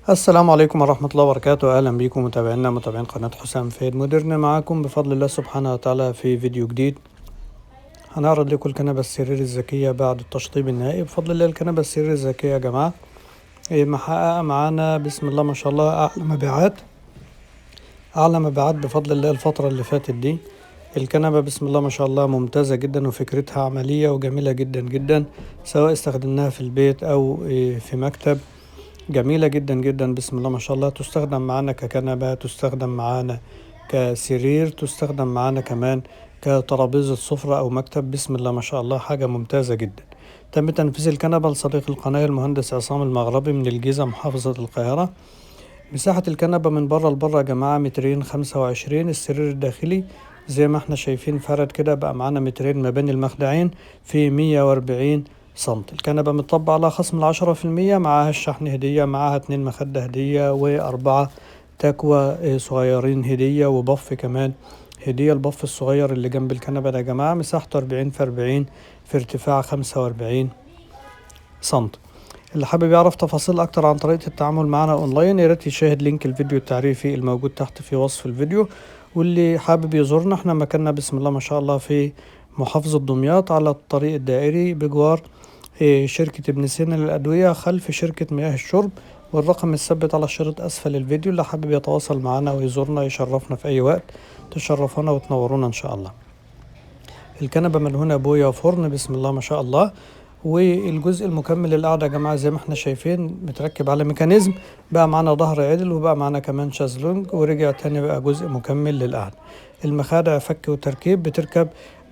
السلام عليكم ورحمة الله وبركاته. أهلا بكم متابعين قناة حسام فهد مودرن، معاكم بفضل الله سبحانه وتعالى في فيديو جديد. هنعرض لكم الكنبة السرير الذكية بعد التشطيب النهائي بفضل الله. الكنبة السرير الذكية يا جماعة محققة معانا بسم الله ما شاء الله أعلى مبيعات بفضل الله الفترة اللي فاتت دي. الكنبة بسم الله ما شاء الله ممتازة جدا، وفكرتها عملية وجميلة جدا جدا، سواء استخدمناها في البيت أو في مكتب. جميلة جدا جدا بسم الله ما شاء الله. تستخدم معانا ككنبة، تستخدم معانا كسرير، تستخدم معانا كمان كترابيزة سفرة أو مكتب. بسم الله ما شاء الله حاجة ممتازة جدا. تم تنفيذ الكنبة لصديق القناة المهندس عصام المغربي من الجيزة محافظة القاهرة. مساحة الكنبة من بره لبره يا جماعة 225. السرير الداخلي زي ما احنا شايفين فرد كده بقى معانا 2 ما بين المخدعين في 140 سنتي. الكنبة متطبق على خصم 10%، معاها الشحن هدية، معاها 2 مخدة هدية و4 تكوى صغيرين هدية، وبف كمان هدية. البف الصغير اللي جنب الكنبة ده يا جماعة مساحته 40 في 40 في ارتفاع 45 سنتي. اللي حابب يعرف تفاصيل اكتر عن طريقة التعامل معنا اونلاين، يا ريت يشاهد لينك الفيديو التعريفي الموجود تحت في وصف الفيديو. واللي حابب يزورنا، احنا مكاننا بسم الله ما شاء الله في محافظة دمياط على الطريق الدائري بجوار شركة ابن سينا للأدوية خلف شركة مياه الشرب. والرقم الثابت على الشريط أسفل الفيديو. اللي حابب يتواصل معنا ويزورنا يشرفنا في أي وقت، تشرفونا وتنورونا إن شاء الله. الكنبة مدهونة بويا وفرن بسم الله ما شاء الله. والجزء المكمل للقعدة يا جماعة زي ما احنا شايفين متركب على ميكانيزم، بقى معانا ظهر عدل، وبقى معانا كمان شازلونج، ورجع تاني بقى جزء مكمل للقعدة. المخادع فك وتركيب، بتركب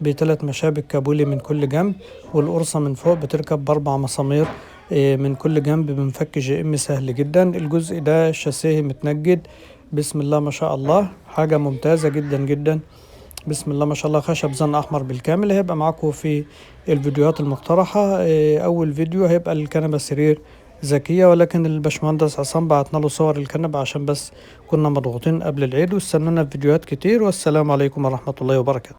ب3 مشابك كابولي من كل جنب، والقرصة من فوق بتركب ب4 مسامير من كل جنب بمفك جي ام سهل جدا. الجزء ده شاسيه متنجد بسم الله ما شاء الله، حاجة ممتازة جدا جدا بسم الله ما شاء الله. خشب زن احمر بالكامل. هيبقى معاكم في الفيديوهات المقترحة اول فيديو هيبقى الكنبة سرير ذكية، ولكن الباشمهندس عصام بعتنا له صور الكنبة عشان بس كنا مضغوطين قبل العيد. واستنونا في فيديوهات كتير، والسلام عليكم ورحمة الله وبركاته.